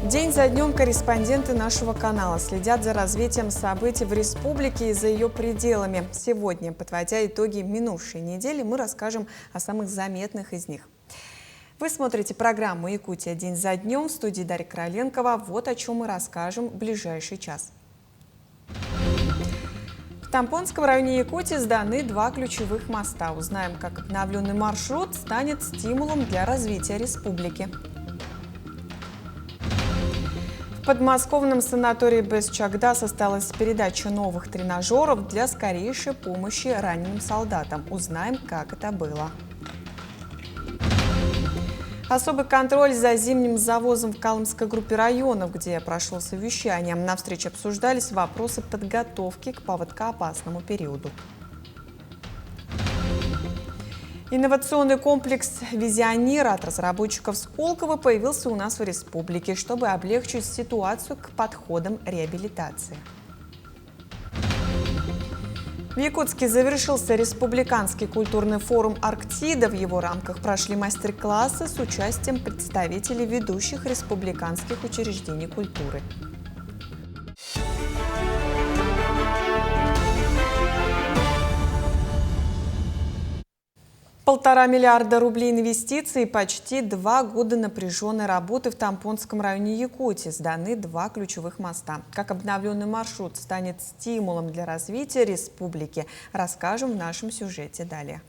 День за днем корреспонденты нашего канала следят за развитием событий в республике и за ее пределами. Сегодня, подводя итоги минувшей недели, мы расскажем о самых заметных из них. Вы смотрите программу «Якутия. День за днем». В студии Дарья Короленкова. Вот о чем мы расскажем в ближайший час. В Тампонском районе Якутии сданы 2 ключевых моста. Узнаем, как обновленный маршрут станет стимулом для развития республики. В подмосковном санатории Бес-Чагда состоялась передача новых тренажеров для скорейшей помощи раненым солдатам. Узнаем, как это было. Особый контроль за зимним завозом в Калмыцкой группе районов, где прошло совещание. На встрече обсуждались вопросы подготовки к поводкоопасному периоду. Инновационный комплекс «Визионер» от разработчиков Сколково появился у нас в республике, чтобы облегчить ситуацию к подходам реабилитации. В Якутске завершился республиканский культурный форум «Арктида». В его рамках прошли мастер-классы с участием представителей ведущих республиканских учреждений культуры. $1,5 миллиарда рублей инвестиций и почти 2 года напряженной работы в Тампонском районе Якутии. Сданы 2 ключевых моста. Как обновленный маршрут станет стимулом для развития республики, расскажем в нашем сюжете далее.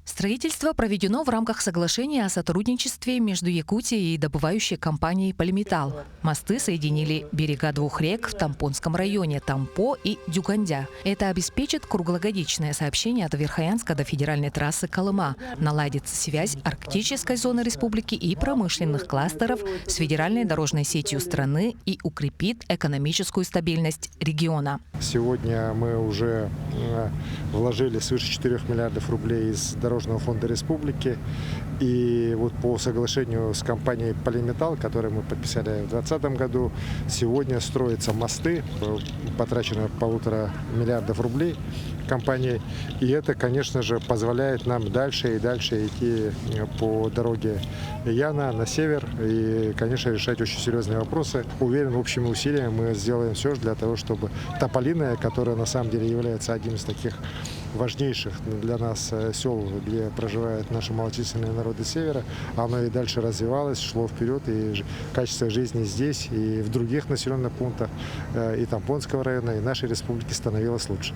Строительство проведено в рамках соглашения о сотрудничестве между Якутией и добывающей компанией «Полиметалл». Мосты соединили берега 2 рек в Тампонском районе – Тампо и Дюгандя. Это обеспечит круглогодичное сообщение от Верхоянска до федеральной трассы Колыма, наладится связь арктической зоны республики и промышленных кластеров с федеральной дорожной сетью страны и укрепит экономическую стабильность региона. Сегодня мы уже вложили свыше 4 миллиардов рублей из Дорожного фонда республики. И вот по соглашению с компанией «Полиметалл», которую мы подписали в 2020 году, сегодня строятся мосты, потрачено 1,5 миллиарда рублей компанией. И это, конечно же, позволяет нам дальше и дальше идти по дороге Яна на север и, конечно, решать очень серьезные вопросы. Уверен, общими усилиями мы сделаем все для того, чтобы Тополиное, которое на самом деле является одним из таких важнейших для нас сел, где проживают наши малочисленные народы севера, оно и дальше развивалось, шло вперед, и качество жизни здесь и в других населенных пунктах и Тампонского района, и нашей республики становилось лучше.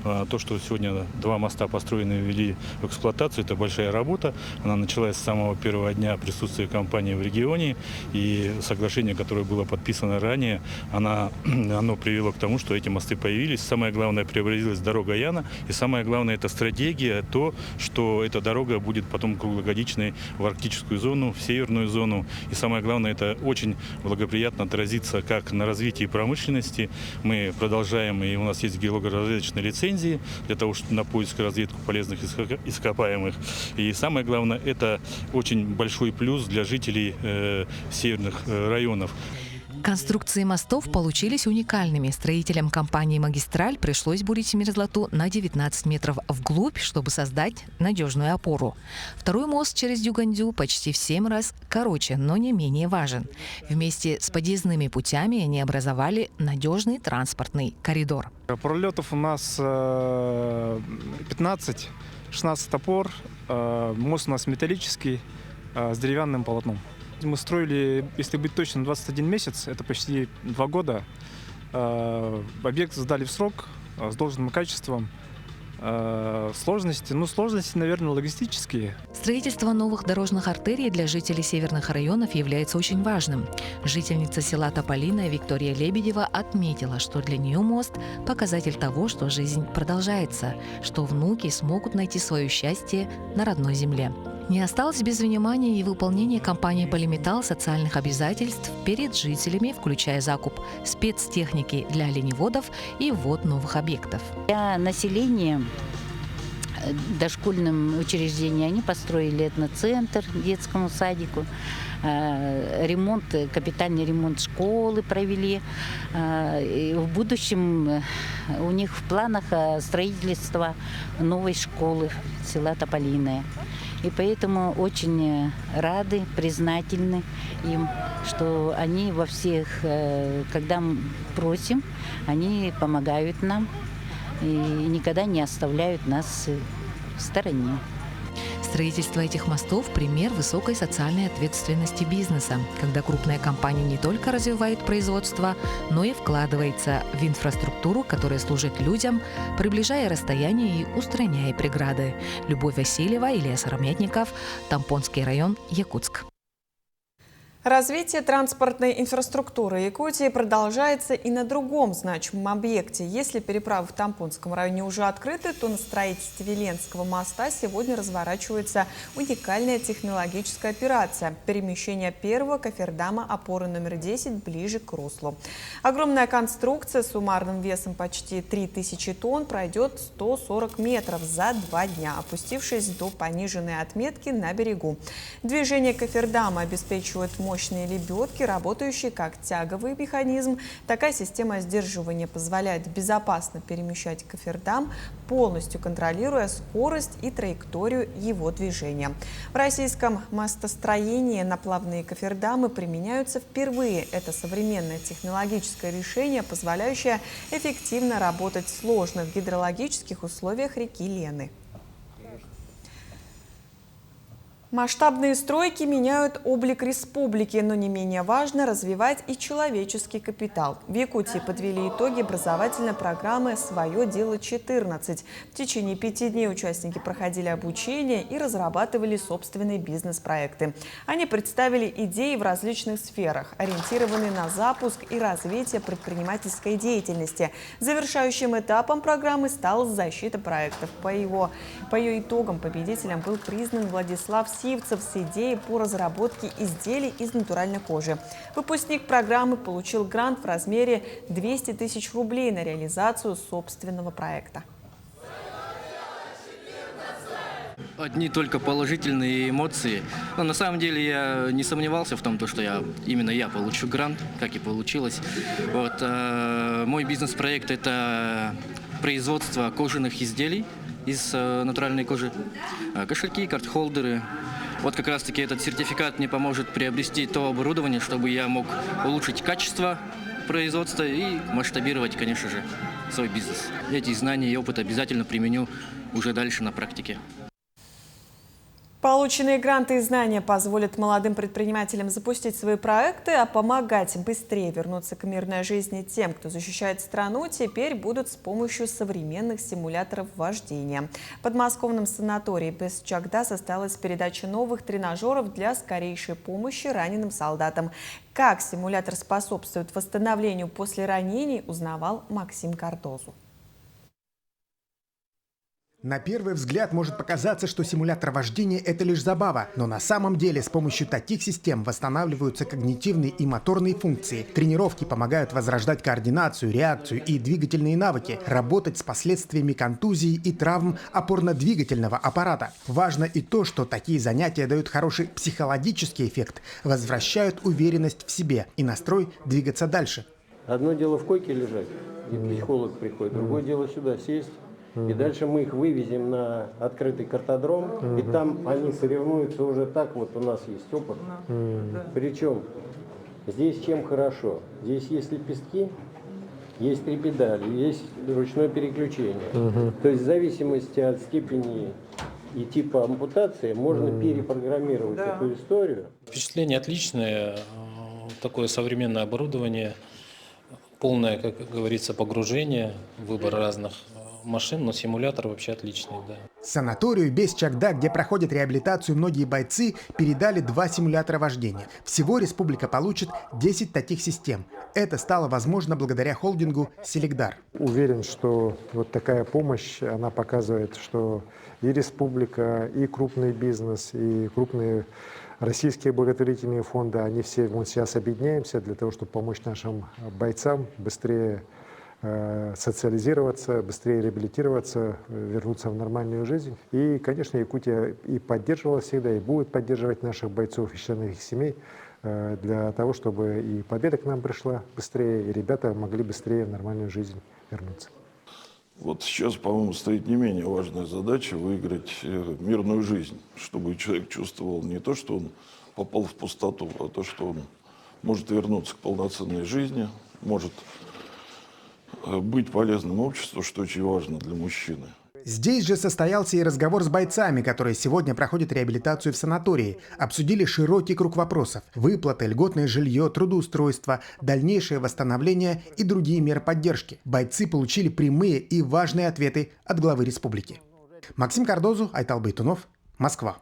То, что сегодня 2 моста построены и ввели в эксплуатацию, это большая работа. Она началась с самого первого дня присутствия компании в регионе, и соглашение, которое было подписано ранее, оно привело к тому, что эти мосты появились. Самое главное, преобразилась дорога Яна, и самое главное, это стратегия, то, что эта дорога будет потом круглогодичной в арктическую зону, в северную зону. И самое главное, это очень благоприятно отразится как на развитии промышленности. Мы продолжаем, и у нас есть геологоразведочные лицензии для того, чтобы на поиск и разведку полезных ископаемых. И самое главное, это очень большой плюс для жителей северных районов. Конструкции мостов получились уникальными. Строителям компании «Магистраль» пришлось бурить мерзлоту на 19 метров вглубь, чтобы создать надежную опору. Второй мост через Дюгандю почти в 7 раз короче, но не менее важен. Вместе с подъездными путями они образовали надежный транспортный коридор. Пролетов у нас 15, 16 опор. Мост у нас металлический, с деревянным полотном. Мы строили, если быть точным, 21 месяц, это почти 2 года. Объект сдали в срок, с должным качеством. Сложности, наверное, логистические. Строительство новых дорожных артерий для жителей северных районов является очень важным. Жительница села Тополиное Виктория Лебедева отметила, что для нее мост – показатель того, что жизнь продолжается, что внуки смогут найти свое счастье на родной земле. Не осталось без внимания и выполнения компанией «Полиметалл» социальных обязательств перед жителями, включая закуп спецтехники для оленеводов и ввод новых объектов. Для населения дошкольным учреждениям они построили этноцентр детскому садику, капитальный ремонт школы провели. В будущем у них в планах строительство новой школы села Тополиное. И поэтому очень рады, признательны им, что они во всех, когда мы просим, они помогают нам и никогда не оставляют нас в стороне. Строительство этих мостов – пример высокой социальной ответственности бизнеса, когда крупная компания не только развивает производство, но и вкладывается в инфраструктуру, которая служит людям, приближая расстояние и устраняя преграды. Любовь Васильева, Илья Сыромятников, Тампонский район, Якутск. Развитие транспортной инфраструктуры Якутии продолжается и на другом значимом объекте. Если переправы в Тампонском районе уже открыты, то на строительстве Веленского моста сегодня разворачивается уникальная технологическая операция – перемещение первого кофердама опоры номер 10 ближе к руслу. Огромная конструкция с суммарным весом почти 3000 тонн пройдет 140 метров за 2 дня, опустившись до пониженной отметки на берегу. Движение кофердама обеспечивает мощные лебедки, работающие как тяговый механизм. Такая система сдерживания позволяет безопасно перемещать кофердам, полностью контролируя скорость и траекторию его движения. В российском мостостроении наплавные кофердамы применяются впервые. Это современное технологическое решение, позволяющее эффективно работать в сложных гидрологических условиях реки Лены. Масштабные стройки меняют облик республики, но не менее важно развивать и человеческий капитал. В Якутии подвели итоги образовательной программы «Свое дело-14». В течение 5 дней участники проходили обучение и разрабатывали собственные бизнес-проекты. Они представили идеи в различных сферах, ориентированные на запуск и развитие предпринимательской деятельности. Завершающим этапом программы стала защита проектов. По ее итогам победителем был признан Владислав Сивцев с идеей по разработке изделий из натуральной кожи. Выпускник программы получил грант в размере 200 тысяч рублей на реализацию собственного проекта. Одни только положительные эмоции. Но на самом деле я не сомневался в том, что именно я получу грант, как и получилось. Вот, мой бизнес-проект – это производство кожаных изделий из натуральной кожи, кошельки, карт-холдеры. Вот как раз-таки этот сертификат мне поможет приобрести то оборудование, чтобы я мог улучшить качество производства и масштабировать, конечно же, свой бизнес. Эти знания и опыт обязательно применю уже дальше на практике. Полученные гранты и знания позволят молодым предпринимателям запустить свои проекты, а помогать быстрее вернуться к мирной жизни тем, кто защищает страну, теперь будут с помощью современных симуляторов вождения. В подмосковном санатории Бесчагда состоялась передача новых тренажеров для скорейшей помощи раненым солдатам. Как симулятор способствует восстановлению после ранений, узнавал Максим Картозу. На первый взгляд может показаться, что симулятор вождения – это лишь забава. Но на самом деле с помощью таких систем восстанавливаются когнитивные и моторные функции. Тренировки помогают возрождать координацию, реакцию и двигательные навыки, работать с последствиями контузии и травм опорно-двигательного аппарата. Важно и то, что такие занятия дают хороший психологический эффект, возвращают уверенность в себе и настрой двигаться дальше. Одно дело в койке лежать, и психолог приходит, другое дело сюда сесть. И дальше мы их вывезем на открытый картодром, и там они соревнуются уже так, вот у нас есть опыт. Причем здесь чем хорошо? Здесь есть лепестки, есть 3 педали, есть ручное переключение. То есть в зависимости от степени и типа ампутации можно перепрограммировать эту историю. Впечатление отличное, такое современное оборудование, полное, как говорится, погружение, выбор разных машин, но симулятор вообще отличный, да. Санаторию Бесчагда, где проходят реабилитацию многие бойцы, передали 2 симулятора вождения. Всего республика получит 10 таких систем. Это стало возможно благодаря холдингу «Селигдар». Уверен, что вот такая помощь, она показывает, что и республика, и крупный бизнес, и крупные российские благотворительные фонды, они все вот сейчас объединяемся для того, чтобы помочь нашим бойцам быстрее социализироваться, быстрее реабилитироваться, вернуться в нормальную жизнь. И, конечно, Якутия и поддерживала всегда, и будет поддерживать наших бойцов и членов их семей для того, чтобы и победа к нам пришла быстрее, и ребята могли быстрее в нормальную жизнь вернуться. Вот сейчас, по-моему, стоит не менее важная задача выиграть мирную жизнь, чтобы человек чувствовал не то, что он попал в пустоту, а то, что он может вернуться к полноценной жизни, может быть полезным обществу, что очень важно для мужчины. Здесь же состоялся и разговор с бойцами, которые сегодня проходят реабилитацию в санатории. Обсудили широкий круг вопросов: выплаты, льготное жилье, трудоустройство, дальнейшее восстановление и другие меры поддержки. Бойцы получили прямые и важные ответы от главы республики. Максим Кардозу, Айтал Байтунов, Москва.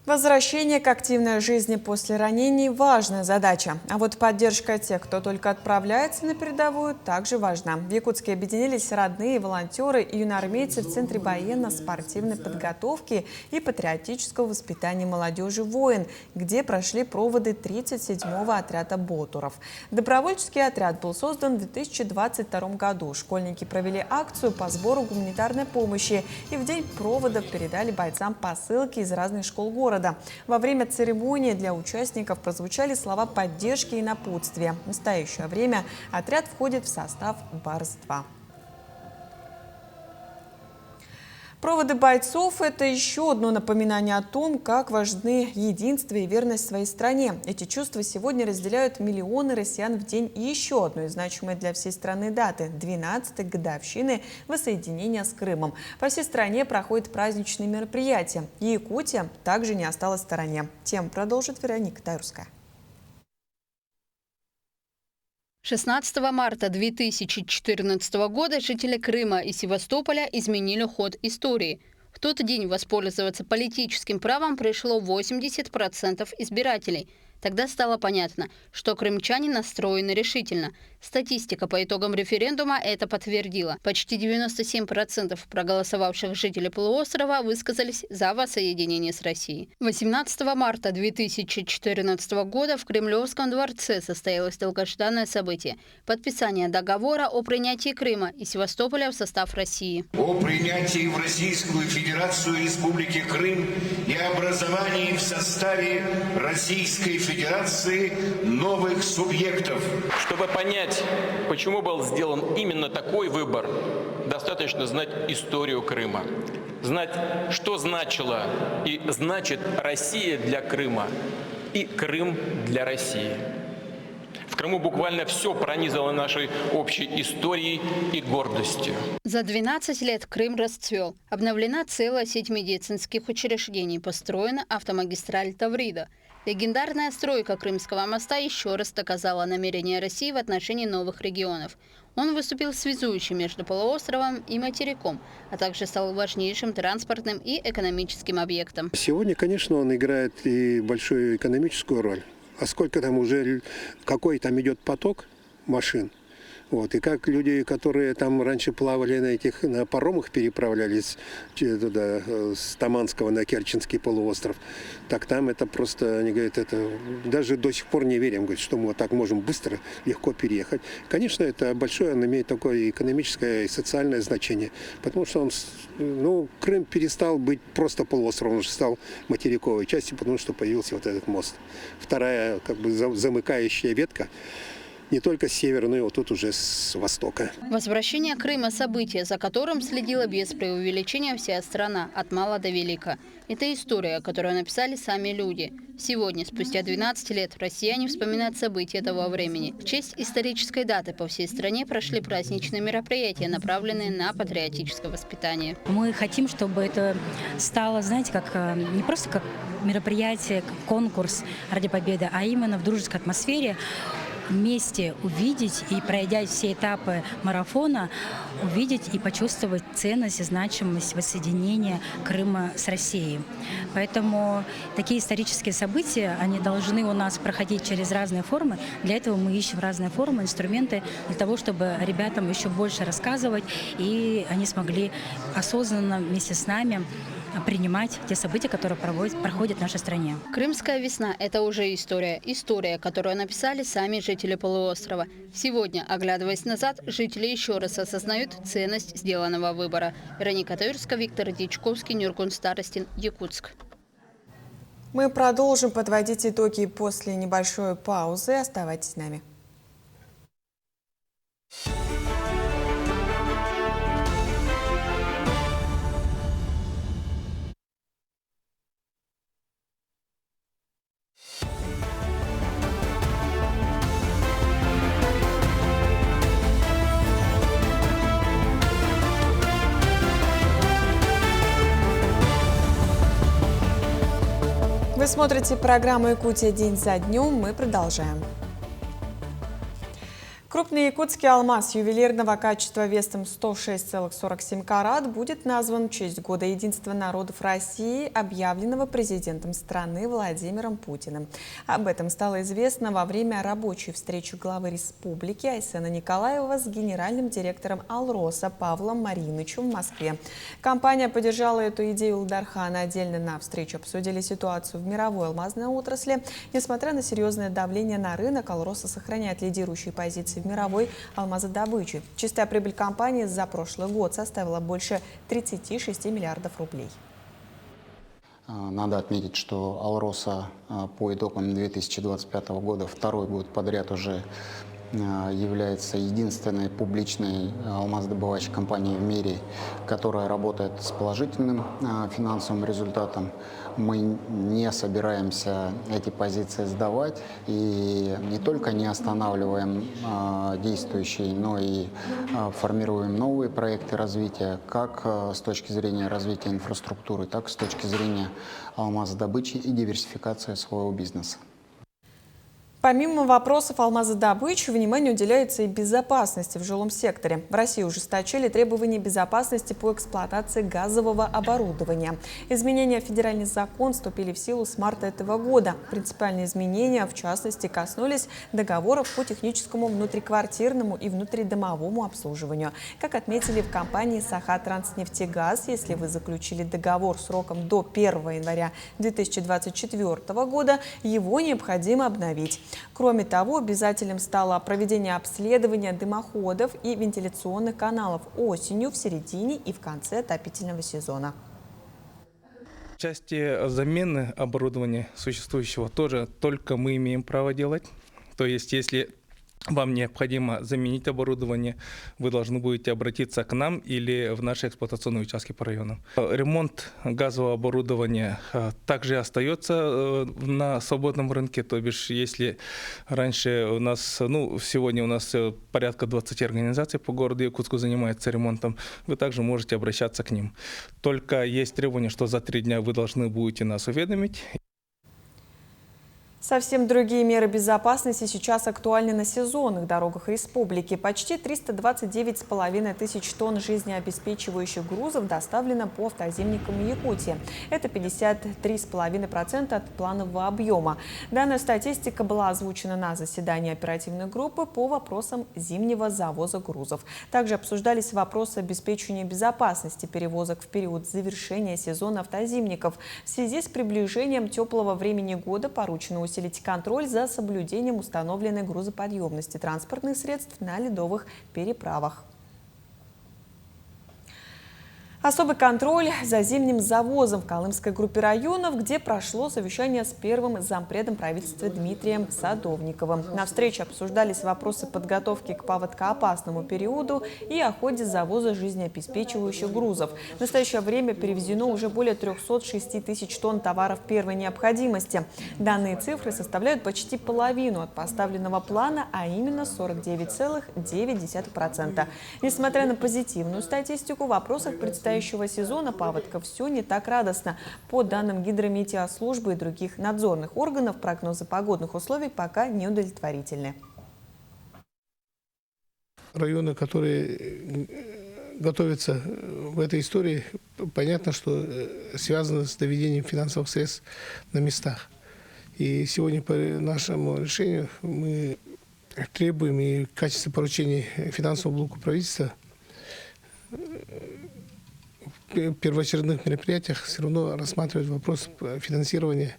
Возвращение к активной жизни после ранений – важная задача. А вот поддержка тех, кто только отправляется на передовую, также важна. В Якутске объединились родные, волонтеры и юноармейцы в Центре военно-спортивной подготовки и патриотического воспитания молодежи «Воин», где прошли проводы 37-го отряда ботуров. Добровольческий отряд был создан в 2022 году. Школьники провели акцию по сбору гуманитарной помощи и в день проводов передали бойцам посылки из разных школ города. Во время церемонии для участников прозвучали слова поддержки и напутствия. В настоящее время отряд входит в состав Барс-2. Проводы бойцов – это еще одно напоминание о том, как важны единство и верность своей стране. Эти чувства сегодня разделяют миллионы россиян в день еще одной значимой для всей страны даты – 12-й годовщины воссоединения с Крымом. По всей стране проходят праздничные мероприятия. И Якутия также не осталась в стороне. Тем продолжит Вероника Тайруская. 16 марта 2014 года жители Крыма и Севастополя изменили ход истории. В тот день воспользоваться политическим правом пришло 80% избирателей. Тогда стало понятно, что крымчане настроены решительно. Статистика по итогам референдума это подтвердила. Почти 97% проголосовавших жителей полуострова высказались за воссоединение с Россией. 18 марта 2014 года в Кремлевском дворце состоялось долгожданное событие – подписание договора о принятии Крыма и Севастополя в состав России. О принятии в Российскую Федерацию Республики Крым и образовании в составе Российской Федерации новых субъектов. Чтобы понять, почему был сделан именно такой выбор, достаточно знать историю Крыма. Знать, что значила и значит Россия для Крыма и Крым для России. В Крыму буквально все пронизано нашей общей историей и гордостью. За 12 лет Крым расцвел. Обновлена целая сеть медицинских учреждений, построена автомагистраль Таврида. Легендарная стройка Крымского моста еще раз доказала намерение России в отношении новых регионов. Он выступил связующим между полуостровом и материком, а также стал важнейшим транспортным и экономическим объектом. Сегодня, конечно, он играет и большую экономическую роль. А сколько там уже, какой там идет поток машин. Вот, и как люди, которые там раньше плавали на паромах, переправлялись туда, с Таманского на Керченский полуостров, так там это просто, они говорят, это даже до сих пор не верим, говорят, что мы вот так можем быстро, легко переехать. Конечно, это большое, он имеет такое экономическое и социальное значение, потому что Крым перестал быть просто полуостровом, он уже стал материковой частью, потому что появился вот этот мост. Вторая, как бы, замыкающая ветка, не только с севера, но и вот тут уже с востока. Возвращение Крыма – событие, за которым следила без преувеличения вся страна, от мала до велика. Это история, которую написали сами люди. Сегодня, спустя 12 лет, россияне вспоминают события того времени. В честь исторической даты по всей стране прошли праздничные мероприятия, направленные на патриотическое воспитание. Мы хотим, чтобы это стало, знаете, не просто как мероприятие, как конкурс ради победы, а именно в дружеской атмосфере, вместе увидеть и, пройдя все этапы марафона, увидеть и почувствовать ценность и значимость воссоединения Крыма с Россией. Поэтому такие исторические события, они должны у нас проходить через разные формы. Для этого мы ищем разные формы, инструменты, для того, чтобы ребятам еще больше рассказывать, и они смогли осознанно вместе с нами принимать те события, которые проходят в нашей стране. Крымская весна – это уже история. История, которую написали сами жители полуострова. Сегодня, оглядываясь назад, жители еще раз осознают ценность сделанного выбора. Вероника Тайруская, Виктор Дичковский, Нюргун Старостин, Якутск. Мы продолжим подводить итоги после небольшой паузы. Оставайтесь с нами. Вы смотрите программу «Якутия. День за днем». Мы продолжаем. Крупный якутский алмаз ювелирного качества весом 106,47 карат будет назван в честь Года единства народов России, объявленного президентом страны Владимиром Путиным. Об этом стало известно во время рабочей встречи главы республики Айсена Николаева с генеральным директором Алроса Павлом Маринычем в Москве. Компания поддержала эту идею Илдархана. Отдельно на встрече обсудили ситуацию в мировой алмазной отрасли. Несмотря на серьезное давление на рынок, Алроса сохраняет лидирующие позиции в мировой алмазодобыче. Чистая прибыль компании за прошлый год составила больше 36 миллиардов рублей. Надо отметить, что Алроса по итогам 2025 года второй год подряд уже является единственной публичной алмазодобывающей компанией в мире, которая работает с положительным финансовым результатом. Мы не собираемся эти позиции сдавать и не только не останавливаем действующие, но и формируем новые проекты развития, как с точки зрения развития инфраструктуры, так и с точки зрения алмазодобычи и диверсификации своего бизнеса. Помимо вопросов алмазодобычи, внимание уделяется и безопасности в жилом секторе. В России ужесточили требования безопасности по эксплуатации газового оборудования. Изменения в федеральный закон вступили в силу с марта этого года. Принципиальные изменения, в частности, коснулись договоров по техническому внутриквартирному и внутридомовому обслуживанию. Как отметили в компании «Сахатранснефтегаз», если вы заключили договор сроком до 1 января 2024 года, его необходимо обновить. Кроме того, обязательным стало проведение обследования дымоходов и вентиляционных каналов осенью, в середине и в конце отопительного сезона. В части замены оборудования существующего тоже только мы имеем право делать. То есть, если вам необходимо заменить оборудование, вы должны будете обратиться к нам или в наши эксплуатационные участки по районам. Ремонт газового оборудования также остается на свободном рынке, то бишь, если раньше у нас, сегодня у нас порядка 20 организаций по городу Якутску занимаются ремонтом, вы также можете обращаться к ним. Только есть требование, что за 3 дня вы должны будете нас уведомить. Совсем другие меры безопасности сейчас актуальны на сезонных дорогах республики. Почти 329,5 тысяч тонн жизнеобеспечивающих грузов доставлено по автозимникам Якутии. Это 53,5% от планового объема. Данная статистика была озвучена на заседании оперативной группы по вопросам зимнего завоза грузов. Также обсуждались вопросы обеспечения безопасности перевозок в период завершения сезона автозимников. В связи с приближением теплого времени года поручено усилить контроль за соблюдением установленной грузоподъемности транспортных средств на ледовых переправах. Особый контроль за зимним завозом в Колымской группе районов, где прошло совещание с первым зампредом правительства Дмитрием Садовниковым. На встрече обсуждались вопросы подготовки к паводкоопасному периоду и о ходе завоза жизнеобеспечивающих грузов. В настоящее время перевезено уже более 306 тысяч тонн товаров первой необходимости. Данные цифры составляют почти половину от поставленного плана, а именно 49,9%. Несмотря на позитивную статистику, в вопросах предстоящего сезона паводка все не так радостно. По данным гидрометеослужбы и других надзорных органов, прогнозы погодных условий пока неудовлетворительны. Районы, которые готовятся в этой истории, понятно, что связаны с доведением финансовых средств на местах. И сегодня по нашему решению мы требуем и в качестве поручений финансового блока правительства в первоочередных мероприятиях все равно рассматривать вопрос финансирования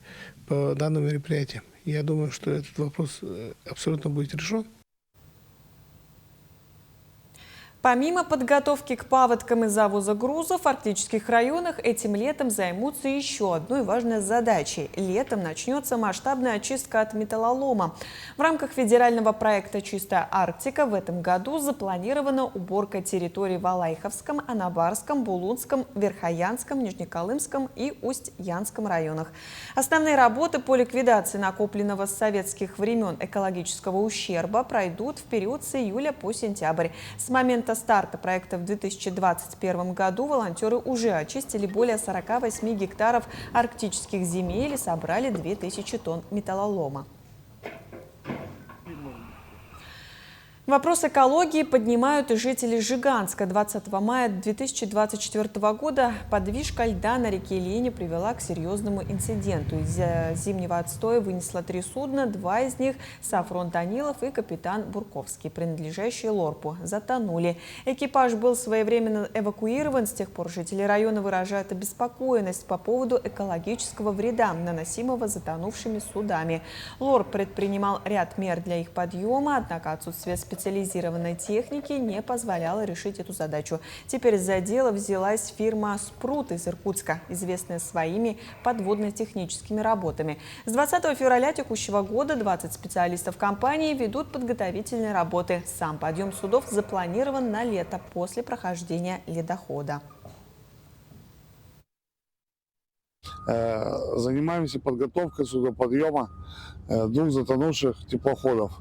по данным мероприятиям. Я думаю, что этот вопрос абсолютно будет решен. Помимо подготовки к паводкам и завоза грузов, в арктических районах этим летом займутся еще одной важной задачей. Летом начнется масштабная очистка от металлолома. В рамках федерального проекта «Чистая Арктика» в этом году запланирована уборка территорий в Алайховском, Анабарском, Булунском, Верхоянском, Нижнеколымском и Усть-Янском районах. Основные работы по ликвидации накопленного с советских времен экологического ущерба пройдут в период с июля по сентябрь. С момента старта проекта в 2021 году волонтеры уже очистили более 48 гектаров арктических земель и собрали 2000 тонн металлолома. Вопрос экологии поднимают и жители Жиганска. 20 мая 2024 года подвижка льда на реке Лени привела к серьезному инциденту. Из-за зимнего отстоя вынесло 3 судна, 2 из них – Сафрон Данилов и капитан Бурковский, принадлежащие Лорпу, затонули. Экипаж был своевременно эвакуирован. С тех пор жители района выражают обеспокоенность по поводу экологического вреда, наносимого затонувшими судами. Лорп предпринимал ряд мер для их подъема, однако отсутствие специализированной техники не позволяло решить эту задачу. Теперь за дело взялась фирма «Спрут» из Иркутска, известная своими подводно-техническими работами. С 20 февраля текущего года 20 специалистов компании ведут подготовительные работы. Сам подъем судов запланирован на лето после прохождения ледохода. Занимаемся подготовкой судоподъема 2 затонувших теплоходов.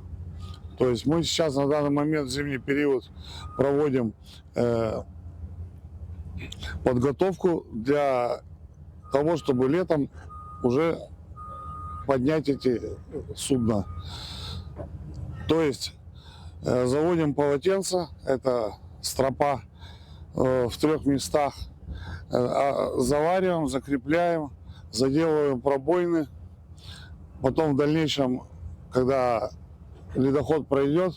То есть мы сейчас на данный момент в зимний период проводим подготовку для того, чтобы летом уже поднять эти судна. То есть заводим полотенца, это стропа в 3 местах, завариваем, закрепляем, заделываем пробоины. Потом в дальнейшем, когда ледоход пройдет,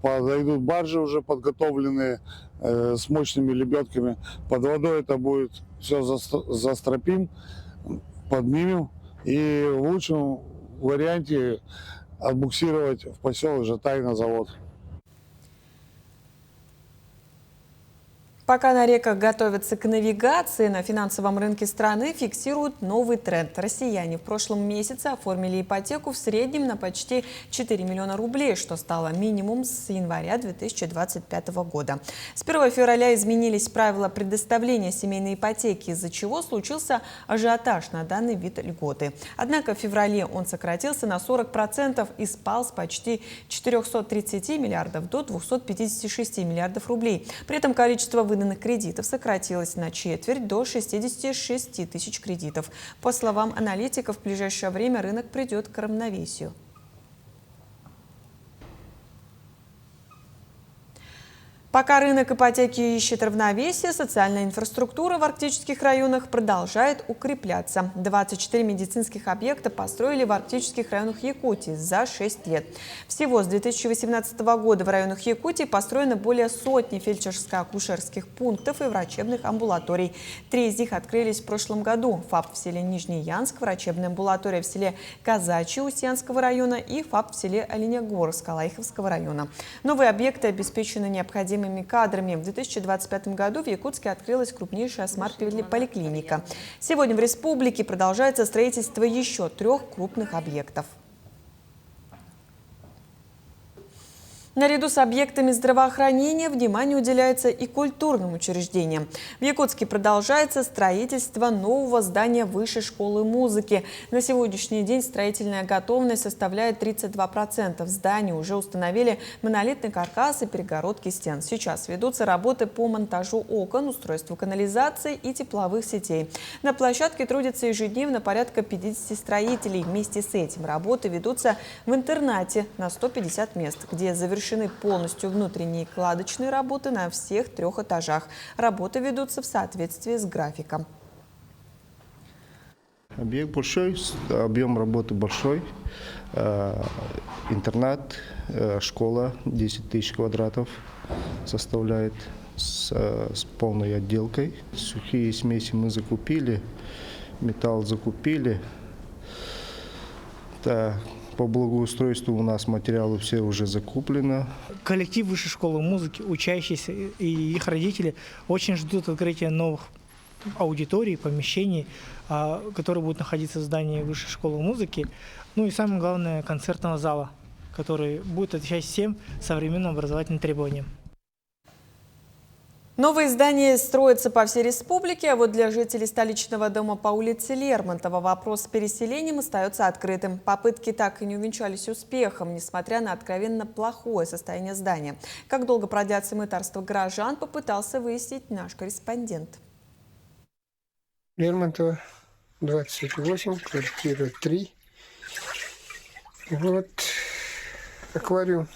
подойдут баржи уже подготовленные с мощными лебедками. Под водой это будет все застропим, поднимем и в лучшем варианте отбуксировать в поселок Жатай на завод. Пока на реках готовятся к навигации, на финансовом рынке страны фиксируют новый тренд. Россияне в прошлом месяце оформили ипотеку в среднем на почти 4 миллиона рублей, что стало минимум с января 2025 года. С 1 февраля изменились правила предоставления семейной ипотеки, из-за чего случился ажиотаж на данный вид льготы. Однако в феврале он сократился на 40% и спал с почти 430 миллиардов до 256 миллиардов рублей. При этом количество выданных кредитов сократилось на четверть до 66 тысяч кредитов. По словам аналитиков, в ближайшее время рынок придет к равновесию. Пока рынок ипотеки ищет равновесие, социальная инфраструктура в арктических районах продолжает укрепляться. 24 медицинских объекта построили в арктических районах Якутии за 6 лет. Всего с 2018 года в районах Якутии построено более сотни фельдшерско-акушерских пунктов и врачебных амбулаторий. 3 из них открылись в прошлом году. ФАП в селе Нижний Янск, врачебная амбулатория в селе Казачье Устьянского района и ФАП в селе Оленегорск Алайховского района. Новые объекты обеспечены необходимыми кадрами. В 2025 году в Якутске открылась крупнейшая смарт-поликлиника. Сегодня в республике продолжается строительство еще 3 крупных объектов. Наряду с объектами здравоохранения внимание уделяется и культурным учреждениям. В Якутске продолжается строительство нового здания Высшей школы музыки. На сегодняшний день строительная готовность составляет 32%. В здании уже установили монолитный каркас и перегородки стен. Сейчас ведутся работы по монтажу окон, устройству канализации и тепловых сетей. На площадке трудится ежедневно порядка 50 строителей. Вместе с этим работы ведутся в интернате на 150 мест, где завершены полностью внутренние кладочные работы на всех 3 этажах. Работы ведутся в соответствии с графиком. Объект большой, объем работы большой. Интернат, школа 10 тысяч квадратов составляет с полной отделкой. Сухие смеси мы закупили, металл закупили. По благоустройству у нас материалы все уже закуплены. Коллектив Высшей школы музыки, учащиеся и их родители очень ждут открытия новых аудиторий, помещений, которые будут находиться в здании Высшей школы музыки. Ну и самое главное, концертного зала, который будет отвечать всем современным образовательным требованиям. Новые здания строятся по всей республике, а вот для жителей столичного дома по улице Лермонтова вопрос с переселением остается открытым. Попытки так и не увенчались успехом, несмотря на откровенно плохое состояние здания. Как долго продлятся мытарства горожан, попытался выяснить наш корреспондент. Лермонтова, 28, квартира 3. Вот аквариум.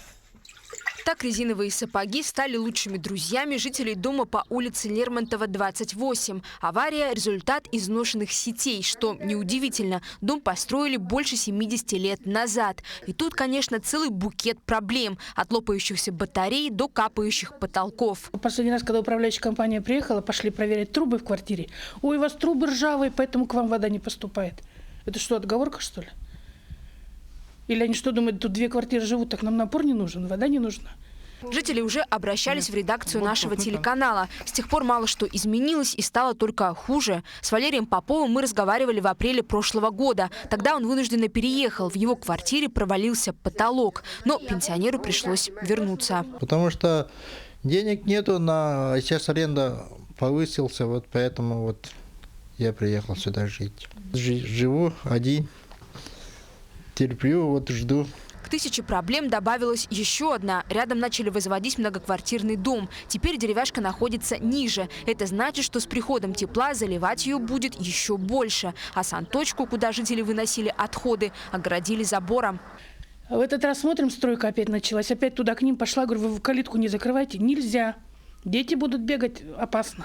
Так резиновые сапоги стали лучшими друзьями жителей дома по улице Лермонтова, 28. Авария – результат изношенных сетей, что неудивительно. Дом построили больше 70 лет назад. И тут, конечно, целый букет проблем. От лопающихся батарей до капающих потолков. Последний раз, когда управляющая компания приехала, пошли проверять трубы в квартире. Ой, у вас трубы ржавые, поэтому к вам вода не поступает. Это что, отговорка, что ли? Или они что думают, тут 2 квартиры живут, так нам напор не нужен, вода не нужна? Жители уже обращались в редакцию нашего телеканала. С тех пор мало что изменилось и стало только хуже. С Валерием Поповым мы разговаривали в апреле прошлого года. Тогда он вынужденно переехал. В его квартире провалился потолок. Но пенсионеру пришлось вернуться. Потому что денег нету, сейчас аренда повысился, вот поэтому вот я приехал сюда жить. Живу один. Терплю, вот жду. К 1000 проблем добавилась еще одна. Рядом начали возводить многоквартирный дом. Теперь деревяшка находится ниже. Это значит, что с приходом тепла заливать ее будет еще больше. А санточку, куда жители выносили отходы, огородили забором. В этот раз смотрим, стройка опять началась. Опять туда к ним пошла. Говорю, вы калитку не закрывайте. Нельзя. Дети будут бегать. Опасно.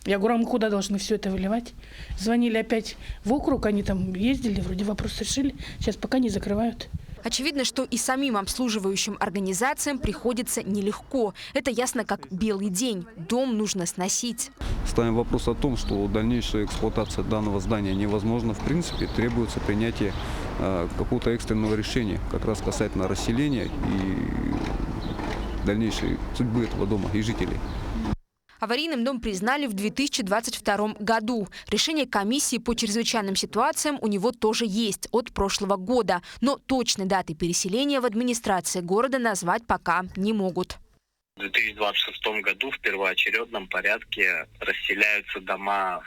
Я говорю, а мы куда должны все это выливать? Звонили опять в округ, они там ездили, вроде вопрос решили. Сейчас пока не закрывают. Очевидно, что и самим обслуживающим организациям приходится нелегко. Это ясно как белый день. Дом нужно сносить. Ставим вопрос о том, что дальнейшая эксплуатация данного здания невозможна. В принципе, требуется принятие какого-то экстренного решения, как раз касательно расселения и дальнейшей судьбы этого дома и жителей. Аварийным дом признали в 2022 году. Решение комиссии по чрезвычайным ситуациям у него тоже есть от прошлого года. Но точной даты переселения в администрации города назвать пока не могут. В 2026 году в первоочередном порядке расселяются дома,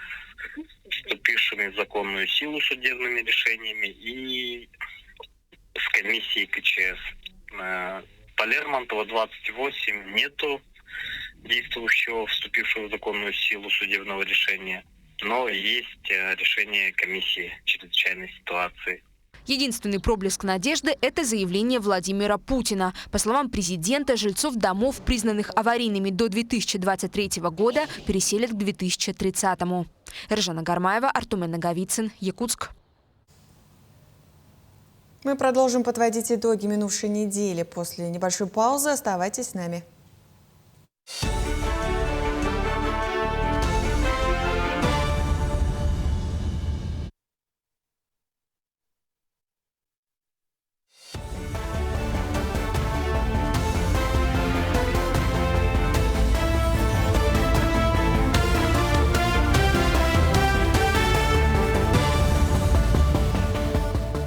вступившими в законную силу судебными решениями и с комиссией КЧС. По Лермонтова 28 нету действующего, вступившего в законную силу судебного решения, но есть решение комиссии чрезвычайной ситуации. Единственный проблеск надежды – это заявление Владимира Путина. По словам президента, жильцов домов, признанных аварийными до 2023 года, переселят к 2030. Ржана Гармаева, Артумен Наговицын, Якутск. Мы продолжим подводить итоги минувшей недели. После небольшой паузы оставайтесь с нами.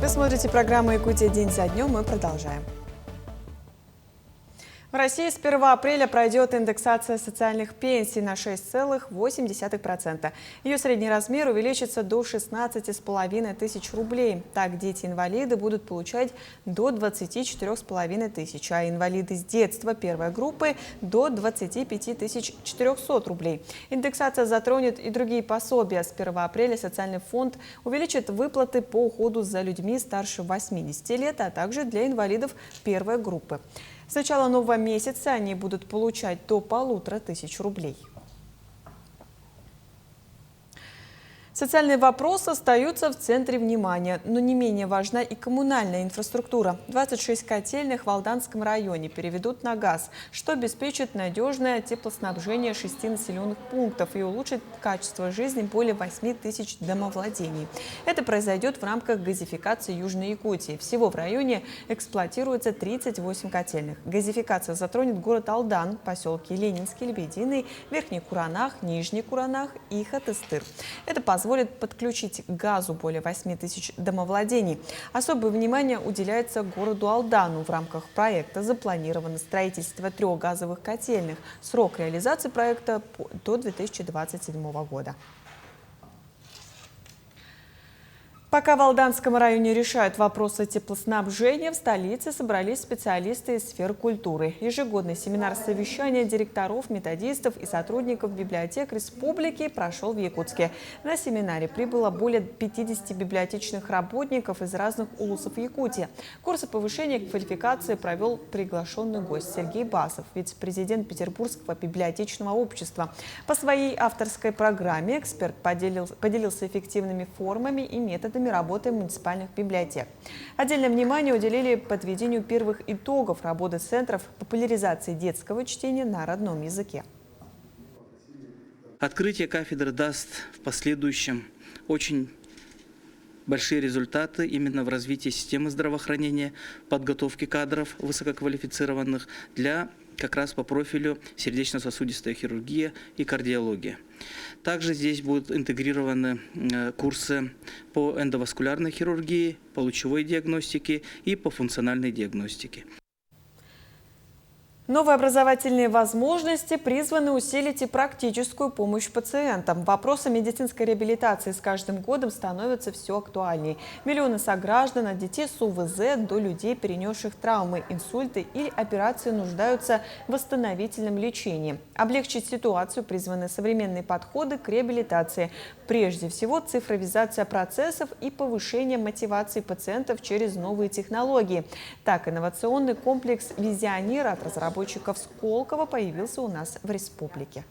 Вы смотрите программу «Якутия. День за днем». Мы продолжаем. В России с 1 апреля пройдет индексация социальных пенсий на 6,8%. Ее средний размер увеличится до 16,5 тысяч рублей. Так, дети-инвалиды будут получать до 24,5 тысяч, а инвалиды с детства первой группы до 25 400 рублей. Индексация затронет и другие пособия. С 1 апреля социальный фонд увеличит выплаты по уходу за людьми старше 80 лет, а также для инвалидов первой группы. С начала нового месяца они будут получать до 1500 рублей. Социальные вопросы остаются в центре внимания, но не менее важна и коммунальная инфраструктура. 26 котельных в Алданском районе переведут на газ, что обеспечит надежное теплоснабжение 6 населенных пунктов и улучшит качество жизни более 8 тысяч домовладений. Это произойдет в рамках газификации Южной Якутии. Всего в районе эксплуатируется 38 котельных. Газификация затронет город Алдан, поселки Ленинский, Лебединый, Верхний Куранах, Нижний Куранах и Хатыстыр. Это позволит позволит подключить к газу более 8 тысяч домовладений. Особое внимание уделяется городу Алдану. В рамках проекта запланировано строительство 3 газовых котельных. Срок реализации проекта до 2027 года. Пока в Алданском районе решают вопросы теплоснабжения, в столице собрались специалисты из сферы культуры. Ежегодный семинар совещания директоров, методистов и сотрудников библиотек республики прошел в Якутске. На семинаре прибыло более 50 библиотечных работников из разных улусов Якутии. Курсы повышения квалификации провел приглашенный гость Сергей Басов, вице-президент Петербургского библиотечного общества. По своей авторской программе эксперт поделился эффективными формами и методами работы муниципальных библиотек. Отдельное внимание уделили подведению первых итогов работы центров популяризации детского чтения на родном языке. Открытие кафедры даст в последующем очень большие результаты именно в развитии системы здравоохранения, подготовки кадров высококвалифицированных для как раз по профилю сердечно-сосудистая хирургия и кардиология. Также здесь будут интегрированы курсы по эндоваскулярной хирургии, по лучевой диагностике и по функциональной диагностике. Новые образовательные возможности призваны усилить и практическую помощь пациентам. Вопросы медицинской реабилитации с каждым годом становятся все актуальнее. Миллионы сограждан, от детей с УВЗ до людей, перенесших травмы, инсульты или операции, нуждаются в восстановительном лечении. Облегчить ситуацию призваны современные подходы к реабилитации. Прежде всего, цифровизация процессов и повышение мотивации пациентов через новые технологии. Так, инновационный комплекс «Визионер» от разработчиков Сколково появился у нас в республике.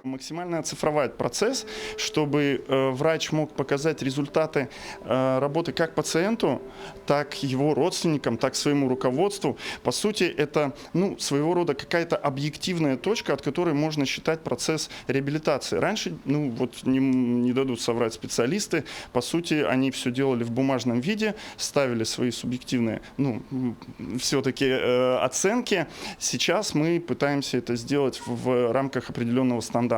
Максимально оцифровать процесс, чтобы врач мог показать результаты работы как пациенту, так его родственникам, так своему руководству. По сути, это своего рода какая-то объективная точка, от которой можно считать процесс реабилитации. Раньше, не дадут соврать специалисты, по сути, они все делали в бумажном виде, ставили свои субъективные, все-таки оценки. Сейчас мы пытаемся это сделать в рамках определенного стандарта.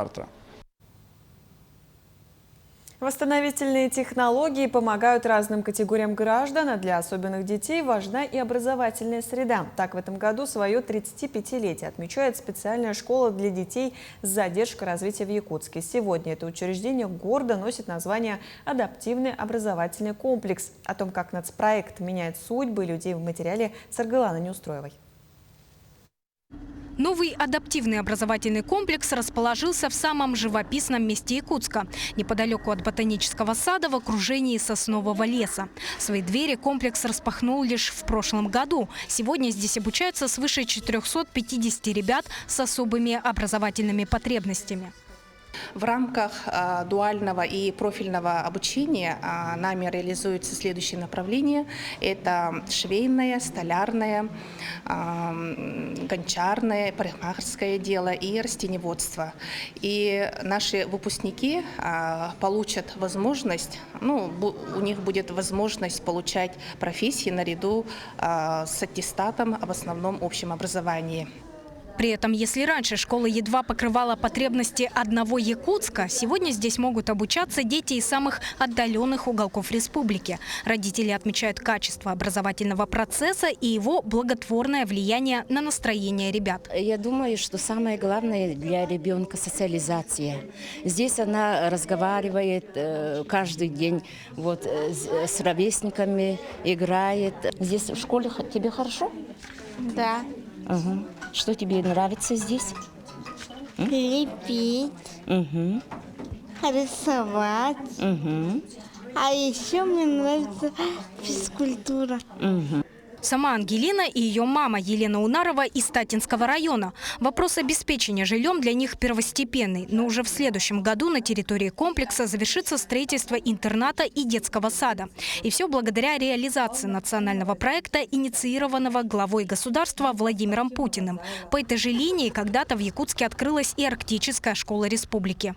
Восстановительные технологии помогают разным категориям граждан, а для особенных детей важна и образовательная среда. Так, в этом году свое 35-летие отмечает специальная школа для детей с задержкой развития в Якутске. Сегодня это учреждение гордо носит название «Адаптивный образовательный комплекс». О том, как нацпроект меняет судьбы людей, в материале Саргаланы Неустроевой. Новый адаптивный образовательный комплекс расположился в самом живописном месте Якутска, неподалеку от ботанического сада в окружении соснового леса. Свои двери комплекс распахнул лишь в прошлом году. Сегодня здесь обучаются свыше 450 ребят с особыми образовательными потребностями. В рамках дуального и профильного обучения нами реализуются следующие направления. Это швейное, столярное, гончарное, парикмахерское дело и растениеводство. И наши выпускники получат возможность, у них будет возможность получать профессии наряду с аттестатом об основном общем образовании. При этом, если раньше школа едва покрывала потребности одного Якутска, сегодня здесь могут обучаться дети из самых отдаленных уголков республики. Родители отмечают качество образовательного процесса и его благотворное влияние на настроение ребят. Я думаю, что самое главное для ребенка – социализация. Здесь она разговаривает каждый день с ровесниками, играет. Здесь в школе тебе хорошо? Да. Угу. Что тебе нравится здесь? Лепить, рисовать. А еще мне нравится физкультура. Сама Ангелина и ее мама Елена Унарова из Татинского района. Вопрос обеспечения жильем для них первостепенный. Но уже в следующем году на территории комплекса завершится строительство интерната и детского сада. И все благодаря реализации национального проекта, инициированного главой государства Владимиром Путиным. По этой же линии когда-то в Якутске открылась и арктическая школа республики.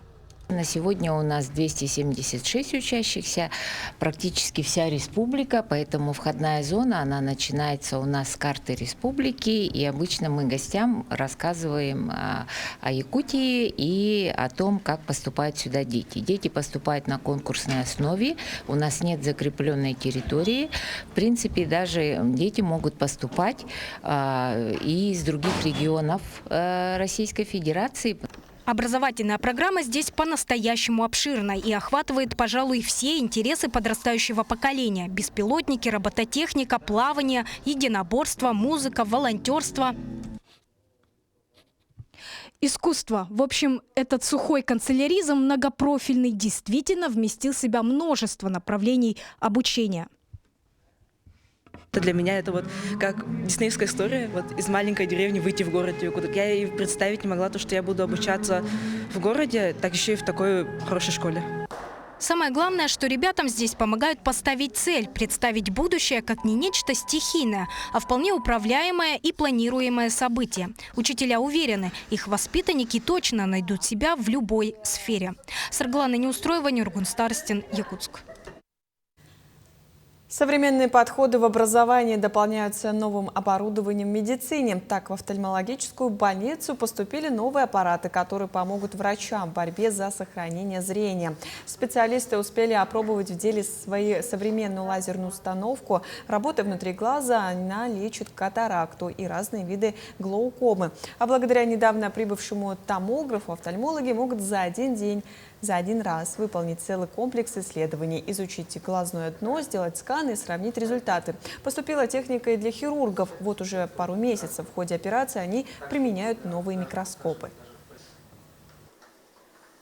На сегодня у нас 276 учащихся, практически вся республика, поэтому входная зона, она начинается у нас с карты республики, и обычно мы гостям рассказываем о Якутии и о том, как поступают сюда дети. Дети поступают на конкурсной основе, у нас нет закрепленной территории, в принципе, даже дети могут поступать и из других регионов Российской Федерации. Образовательная программа здесь по-настоящему обширна и охватывает, пожалуй, все интересы подрастающего поколения. Беспилотники, робототехника, плавание, единоборство, музыка, волонтерство. Искусство. В общем, этот сухой канцеляризм многопрофильный действительно вместил в себя множество направлений обучения. Для меня это вот как диснеевская история, вот из маленькой деревни выйти в город. Я и представить не могла то, что я буду обучаться в городе, так еще и в такой хорошей школе. Самое главное, что ребятам здесь помогают поставить цель, представить будущее как не нечто стихийное, а вполне управляемое и планируемое событие. Учителя уверены, их воспитанники точно найдут себя в любой сфере. Сарглана Неустроева, Нюргун Старостин, Якутск. Современные подходы в образовании дополняются новым оборудованием в медицине. Так, в офтальмологическую больницу поступили новые аппараты, которые помогут врачам в борьбе за сохранение зрения. Специалисты успели опробовать в деле свою современную лазерную установку. Работая внутри глаза, она лечит катаракту и разные виды глаукомы. А благодаря недавно прибывшему томографу офтальмологи могут за один раз выполнить целый комплекс исследований, изучить глазное дно, сделать сканы и сравнить результаты. Поступила техника и для хирургов. Вот уже пару месяцев в ходе операции они применяют новые микроскопы.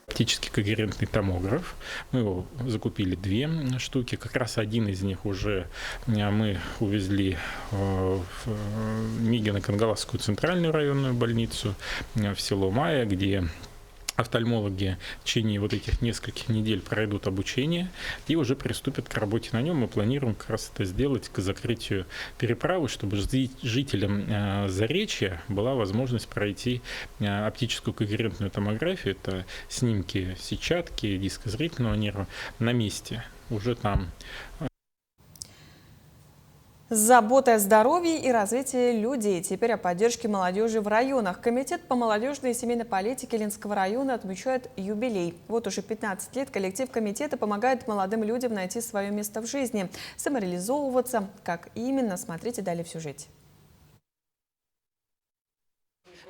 Оптический когерентный томограф. Мы его закупили 2 штуки. Как раз один из них уже мы увезли в Мигино-Кангаласскую центральную районную больницу, в село Майя, где офтальмологи в течение вот этих нескольких недель пройдут обучение и уже приступят к работе на нем. Мы планируем как раз это сделать к закрытию переправы, чтобы жителям Заречья была возможность пройти оптическую когерентную томографию. Это снимки сетчатки, диска зрительного нерва на месте, уже там. Забота о здоровье и развитии людей. Теперь о поддержке молодежи в районах. Комитет по молодежной и семейной политике Ленского района отмечает юбилей. Вот уже 15 лет коллектив комитета помогает молодым людям найти свое место в жизни, самореализовываться. Как именно, смотрите далее в сюжете.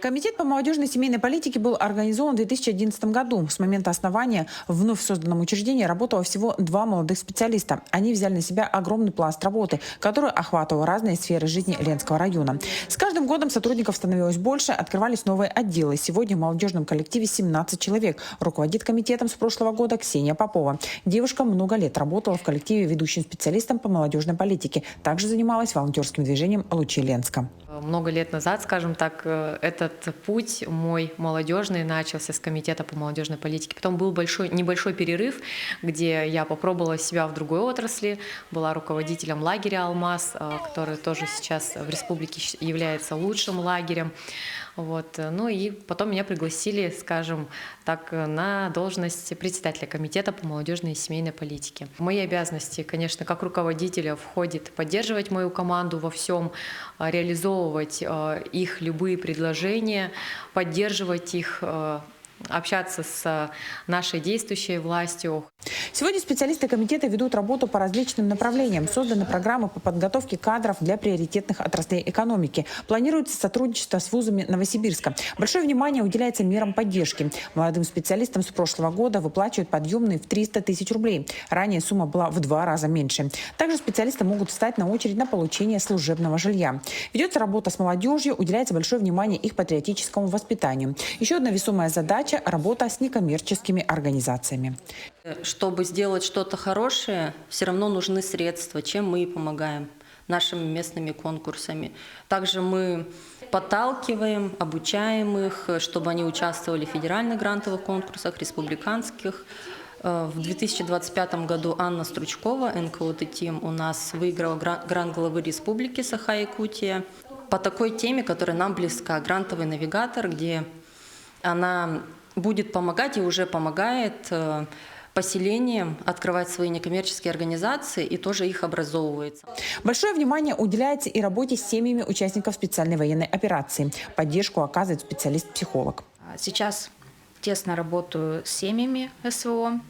Комитет по молодежной и семейной политике был организован в 2011 году. С момента основания в вновь созданном учреждении работало всего 2 молодых специалиста. Они взяли на себя огромный пласт работы, который охватывал разные сферы жизни Ленского района. С каждым годом сотрудников становилось больше, открывались новые отделы. Сегодня в молодежном коллективе 17 человек. Руководит комитетом с прошлого года Ксения Попова. Девушка много лет работала в коллективе ведущим специалистом по молодежной политике. Также занималась волонтерским движением «Лучи Ленска». Много лет назад, скажем так, этот путь мой молодежный начался с комитета по молодежной политике. Потом был небольшой перерыв, где я попробовала себя в другой отрасли, была руководителем лагеря «Алмаз», который тоже сейчас в республике является лучшим лагерем. Вот. Ну и потом меня пригласили, скажем так, на должность председателя комитета по молодежной и семейной политике. В мои обязанности, конечно, как руководителя входит поддерживать мою команду во всем, реализовывать их любые предложения, поддерживать их, общаться с нашей действующей властью. Сегодня специалисты комитета ведут работу по различным направлениям. Созданы программы по подготовке кадров для приоритетных отраслей экономики. Планируется сотрудничество с вузами Новосибирска. Большое внимание уделяется мерам поддержки. Молодым специалистам с прошлого года выплачивают подъемные в 300 тысяч рублей. Ранее сумма была в 2 раза меньше. Также специалисты могут встать на очередь на получение служебного жилья. Ведется работа с молодежью, уделяется большое внимание их патриотическому воспитанию. Еще одна весомая задача – работа с некоммерческими организациями. Чтобы сделать что-то хорошее, все равно нужны средства, чем мы и помогаем нашими местными конкурсами. Также мы подталкиваем, обучаем их, чтобы они участвовали в федеральных грантовых конкурсах, республиканских. В 2025 году Анна Стручкова, НКО-Тим, у нас выиграла грант главы республики Саха-Якутия по такой теме, которая нам близка. Грантовый навигатор, где она будет помогать и уже помогает поселениям открывать свои некоммерческие организации и тоже их образовывается. Большое внимание уделяется и работе с семьями участников специальной военной операции. Поддержку оказывает специалист-психолог. Сейчас тесно работаю с семьями СВО,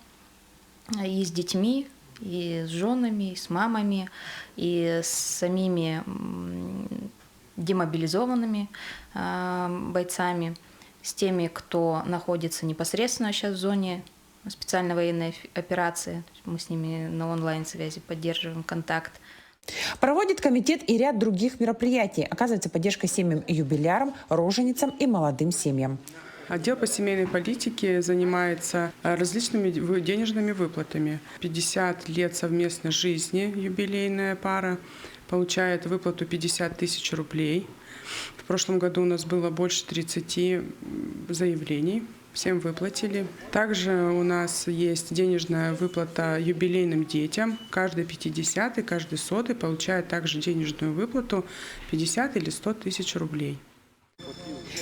и с детьми, и с женами, и с мамами, и с самими демобилизованными бойцами, с теми, кто находится непосредственно сейчас в зоне специальной военной операции. Мы с ними на онлайн-связи поддерживаем контакт. Проводит комитет и ряд других мероприятий. Оказывается поддержка семьям и юбилярам, роженицам и молодым семьям. Отдел по семейной политике занимается различными денежными выплатами. 50 лет совместной жизни юбилейная пара получает выплату 50 тысяч рублей. В прошлом году у нас было больше 30 заявлений. Всем выплатили. Также у нас есть денежная выплата юбилейным детям. Каждый 50-й, каждый 100-й получает также денежную выплату 50 или 100 тысяч рублей.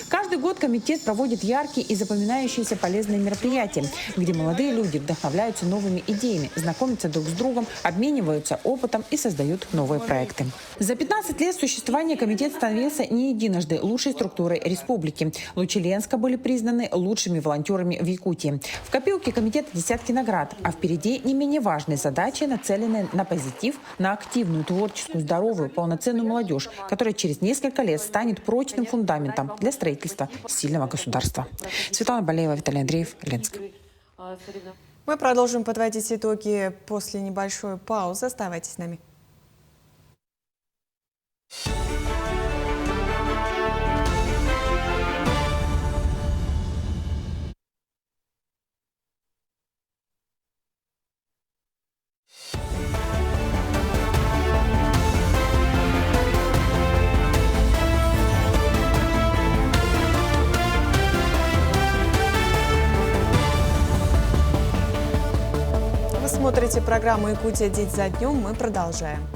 Каждый год комитет проводит яркие и запоминающиеся полезные мероприятия, где молодые люди вдохновляются новыми идеями, знакомятся друг с другом, обмениваются опытом и создают новые проекты. За 15 лет существования комитет становился не единожды лучшей структурой республики. Лучи Ленска были признаны лучшими волонтерами в Якутии. В копилке комитета десятки наград, а впереди не менее важные задачи, нацеленные на позитив, на активную, творческую, здоровую, полноценную молодежь, которая через несколько лет станет прочным фундаментом для строительства сильного государства. Светлана Балеева, Виталий Андреев, Ленск. Мы продолжим подводить итоги после небольшой паузы. Оставайтесь с нами. Смотрите программу «Якутия. День за днем». Мы продолжаем.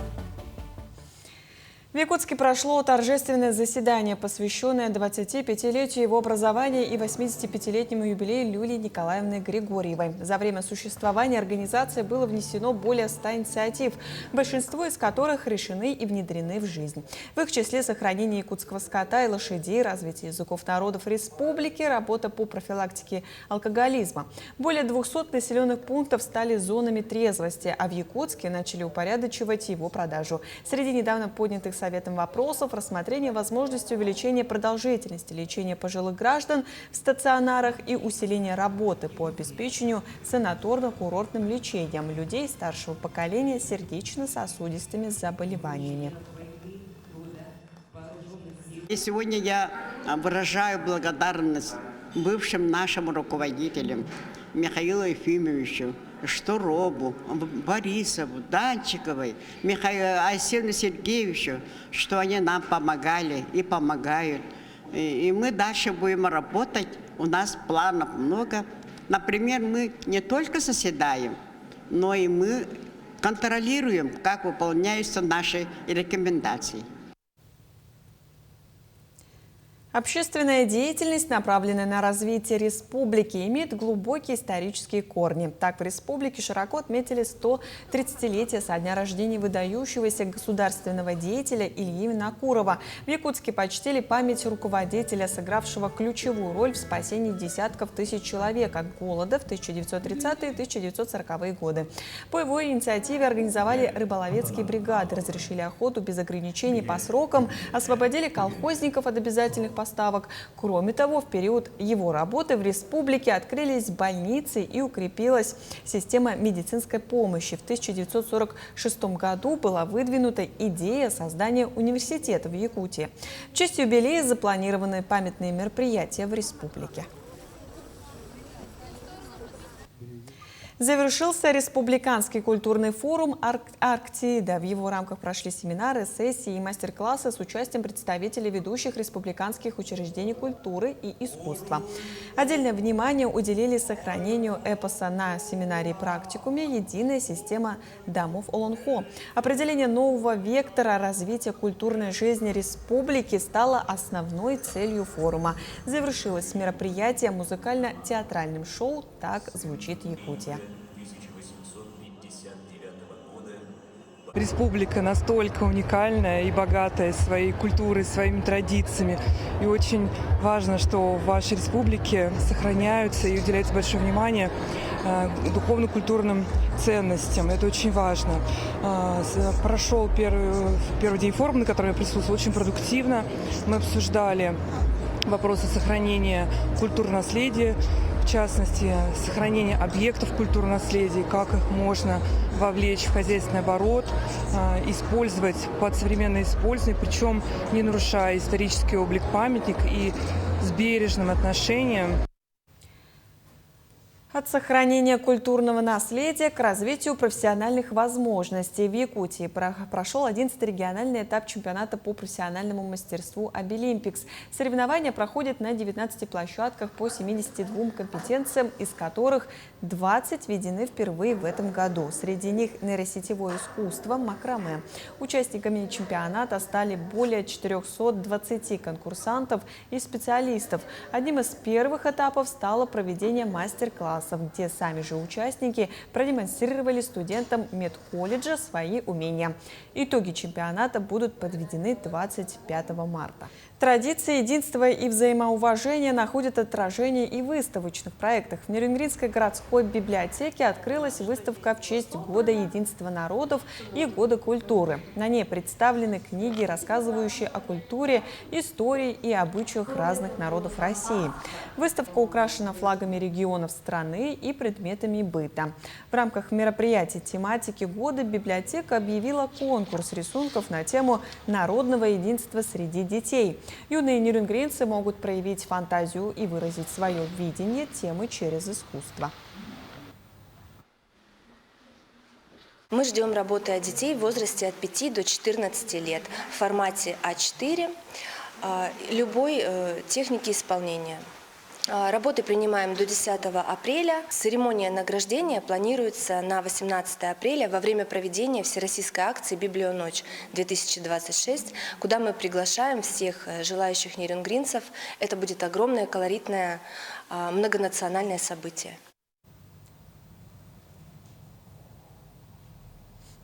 В Якутске прошло торжественное заседание, посвященное 25-летию его образования и 85-летнему юбилею Юлии Николаевны Григорьевой. За время существования организации было внесено более 100 инициатив, большинство из которых решены и внедрены в жизнь. В их числе сохранение якутского скота и лошадей, развитие языков народов республики, работа по профилактике алкоголизма. Более 200 населенных пунктов стали зонами трезвости, а в Якутске начали упорядочивать его продажу. Среди недавно поднятых Советом вопросов рассмотрение возможности увеличения продолжительности лечения пожилых граждан в стационарах и усиление работы по обеспечению санаторно-курортным лечением людей старшего поколения с сердечно-сосудистыми заболеваниями. И сегодня я выражаю благодарность бывшим нашим руководителям Михаилу Ефимовичу, Штуробу, Борисову, Данчиковой, Михаилу Асену Сергеевичу, что они нам помогали и помогают. И мы дальше будем работать. У нас планов много. Например, мы не только заседаем, но и мы контролируем, как выполняются наши рекомендации. Общественная деятельность, направленная на развитие республики, имеет глубокие исторические корни. Так, в республике широко отметили 130-летие со дня рождения выдающегося государственного деятеля Ильи Винокурова. В Якутске почтили память руководителя, сыгравшего ключевую роль в спасении десятков тысяч человек от голода в 1930-е и 1940-е годы. По его инициативе организовали рыболовецкие бригады, разрешили охоту без ограничений по срокам, освободили колхозников от обязательных поставок. Кроме того, в период его работы в республике открылись больницы и укрепилась система медицинской помощи. В 1946 году была выдвинута идея создания университета в Якутии. В честь юбилея запланированы памятные мероприятия в республике. Завершился республиканский культурный форум «Арктида». В его рамках прошли семинары, сессии и мастер-классы с участием представителей ведущих республиканских учреждений культуры и искусства. Отдельное внимание уделили сохранению эпоса на семинаре и практикуме «Единая система домов Олонхо». Определение нового вектора развития культурной жизни республики стало основной целью форума. Завершилось мероприятие музыкально-театральным шоу «Так звучит Якутия». Республика настолько уникальная и богатая своей культурой, своими традициями. И очень важно, что в вашей республике сохраняются и уделяется большое внимание духовно-культурным ценностям. Это очень важно. Прошел первый день форума, на котором я присутствовала, очень продуктивно. Мы обсуждали вопросы сохранения культурного наследия, в частности, сохранение объектов культурного наследия, как их можно вовлечь в хозяйственный оборот, использовать под современное использование, причем не нарушая исторический облик памятника и с бережным отношением. От сохранения культурного наследия к развитию профессиональных возможностей. В Якутии прошел 11-й региональный этап чемпионата по профессиональному мастерству «Обилимпикс». Соревнования проходят на 19 площадках по 72 компетенциям, из которых 20 введены впервые в этом году. Среди них нейросетевое искусство, макраме. Участниками чемпионата стали более 420 конкурсантов и специалистов. Одним из первых этапов стало проведение мастер-классов, где сами же участники продемонстрировали студентам медколледжа свои умения. Итоги чемпионата будут подведены 25 марта. Традиции единства и взаимоуважения находят отражение и в выставочных проектах. В Нерюнгринской городской библиотеке открылась выставка в честь Года единства народов и Года культуры. На ней представлены книги, рассказывающие о культуре, истории и обычаях разных народов России. Выставка украшена флагами регионов страны и предметами быта. В рамках мероприятия тематики года библиотека объявила конкурс рисунков на тему народного единства среди детей. Юные нерюнгринцы могут проявить фантазию и выразить свое видение темы через искусство. Мы ждем работы от детей в возрасте от 5 до 14 лет в формате А4 любой техники исполнения. Работы принимаем до 10 апреля. Церемония награждения планируется на 18 апреля во время проведения всероссийской акции «Библионочь-2026», куда мы приглашаем всех желающих нерюнгринцев. Это будет огромное, колоритное, многонациональное событие.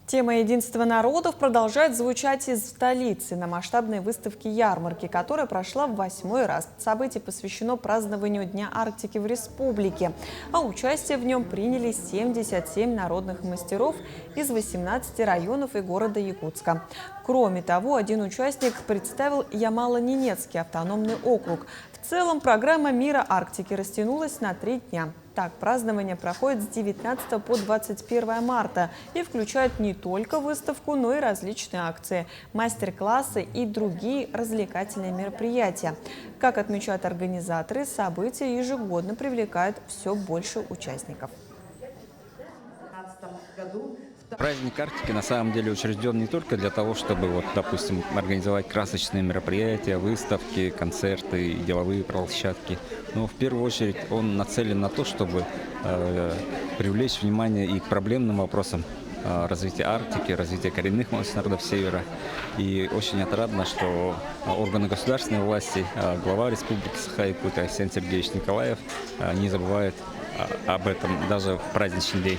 Тема единства народов продолжает звучать из столицы на масштабной выставке ярмарки, которая прошла в 8-й раз. Событие посвящено празднованию Дня Арктики в республике, а участие в нем приняли 77 народных мастеров из 18 районов и города Якутска. Кроме того, один участник представил Ямало-Ненецкий автономный округ. В целом программа «Мира Арктики» растянулась на 3 дня. Так, празднование проходит с 19 по 21 марта и включает не только выставку, но и различные акции, мастер-классы и другие развлекательные мероприятия. Как отмечают организаторы, события ежегодно привлекают все больше участников. Праздник Арктики на самом деле учрежден не только для того, чтобы, допустим, организовать красочные мероприятия, выставки, концерты и деловые площадки, но в первую очередь он нацелен на то, чтобы привлечь внимание и к проблемным вопросам развития Арктики, развития коренных народов Севера. И очень отрадно, что органы государственной власти, глава Республики Саха-Якутия Арсен Сергеевич Николаев не забывает об этом даже в праздничный день.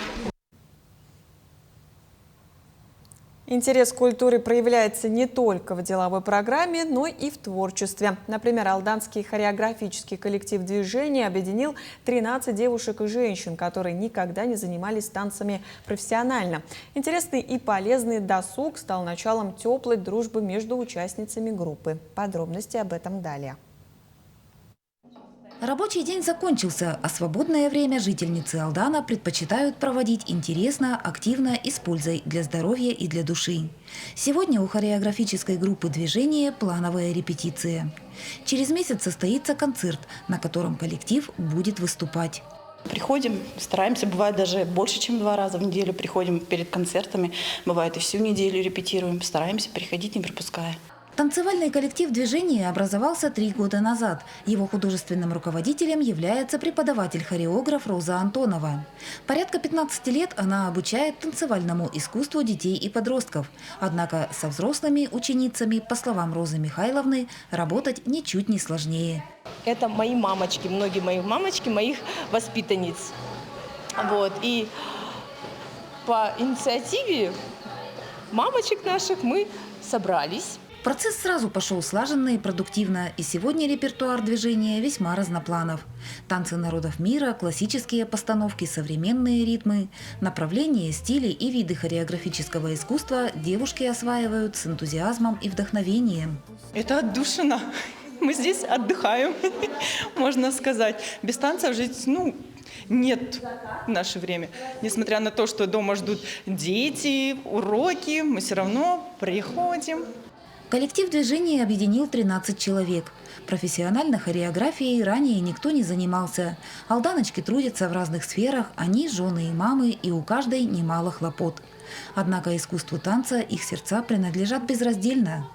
Интерес к культуре проявляется не только в деловой программе, но и в творчестве. Например, алданский хореографический коллектив движения объединил 13 девушек и женщин, которые никогда не занимались танцами профессионально. Интересный и полезный досуг стал началом теплой дружбы между участницами группы. Подробности об этом далее. Рабочий день закончился, а свободное время жительницы Алдана предпочитают проводить интересно, активно и с пользой для здоровья и для души. Сегодня у хореографической группы движения плановая репетиция. Через месяц состоится концерт, на котором коллектив будет выступать. Приходим, стараемся, бывает даже больше, чем 2 раза в неделю приходим перед концертами, бывает и всю неделю репетируем, стараемся приходить, не пропуская. Танцевальный коллектив движения образовался 3 года назад. Его художественным руководителем является преподаватель-хореограф Роза Антонова. Порядка 15 лет она обучает танцевальному искусству детей и подростков. Однако со взрослыми ученицами, по словам Розы Михайловны, работать ничуть не сложнее. Это мои мамочки, многие мои мамочки, моих воспитанниц. Вот. И по инициативе мамочек наших мы собрались. Процесс сразу пошел слаженно и продуктивно, и сегодня репертуар движения весьма разнопланов. Танцы народов мира, классические постановки, современные ритмы, направления, стили и виды хореографического искусства девушки осваивают с энтузиазмом и вдохновением. Это отдушина. Мы здесь отдыхаем, можно сказать. Без танцев жить, нет в наше время. Несмотря на то, что дома ждут дети, уроки, мы все равно приходим. Коллектив движения объединил 13 человек. Профессионально хореографией ранее никто не занимался. Алданочки трудятся в разных сферах, они жены и мамы, и у каждой немало хлопот. Однако искусству танца их сердца принадлежат безраздельно.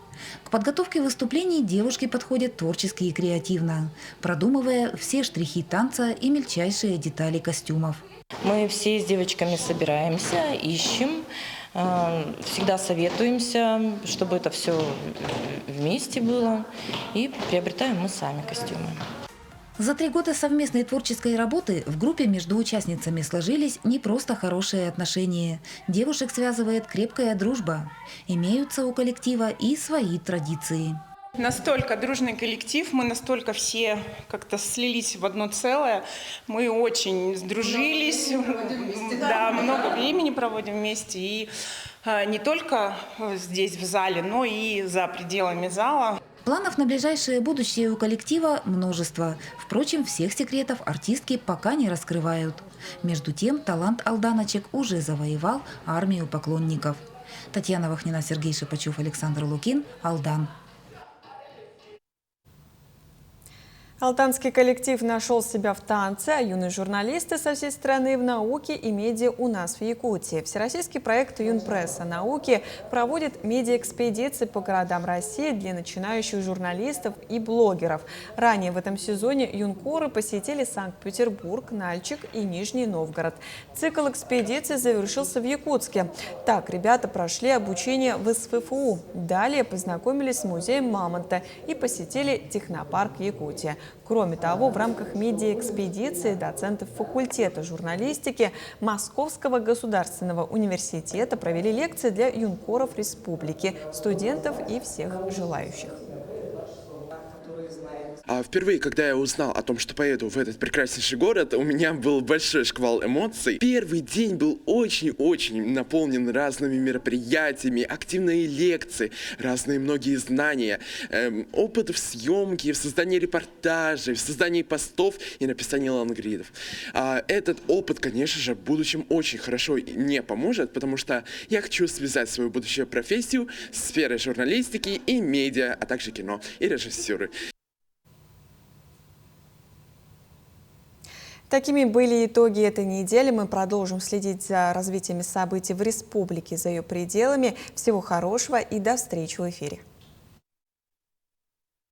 К подготовке выступлений девушки подходят творчески и креативно, продумывая все штрихи танца и мельчайшие детали костюмов. Мы все с девочками собираемся, ищем, всегда советуемся, чтобы это все вместе было, и приобретаем мы сами костюмы. За 3 года совместной творческой работы в группе между участницами сложились не просто хорошие отношения. Девушек связывает крепкая дружба. Имеются у коллектива и свои традиции. Настолько дружный коллектив, мы настолько все как-то слились в одно целое. Мы очень сдружились, много времени проводим вместе. И не только здесь в зале, но и за пределами зала. Планов на ближайшее будущее у коллектива множество. Впрочем, всех секретов артистки пока не раскрывают. Между тем, талант алданочек уже завоевал армию поклонников. Татьяна Вахнина, Сергей Шипачев, Александр Лукин, Алдан. Алданский коллектив нашел себя в танце, а юные журналисты со всей страны в науке и медиа у нас в Якутии. Всероссийский проект «Юнпресс» о науке проводит медиаэкспедиции по городам России для начинающих журналистов и блогеров. Ранее в этом сезоне юнкоры посетили Санкт-Петербург, Нальчик и Нижний Новгород. Цикл экспедиций завершился в Якутске. Так, ребята прошли обучение в СФФУ. Далее познакомились с музеем Мамонта и посетили технопарк Якутия. Кроме того, в рамках медиаэкспедиции доцентов факультета журналистики Московского государственного университета провели лекции для юнкоров республики, студентов и всех желающих. Впервые, когда я узнал о том, что поеду в этот прекраснейший город, у меня был большой шквал эмоций. Первый день был очень-очень наполнен разными мероприятиями, активные лекции, разные многие знания, опыт в съемке, в создании репортажей, в создании постов и написании лонгридов. Этот опыт, конечно же, в будущем очень хорошо мне поможет, потому что я хочу связать свою будущую профессию с сферой журналистики и медиа, а также кино и режиссеры. Такими были итоги этой недели. Мы продолжим следить за развитием событий в республике, за ее пределами. Всего хорошего и до встречи в эфире.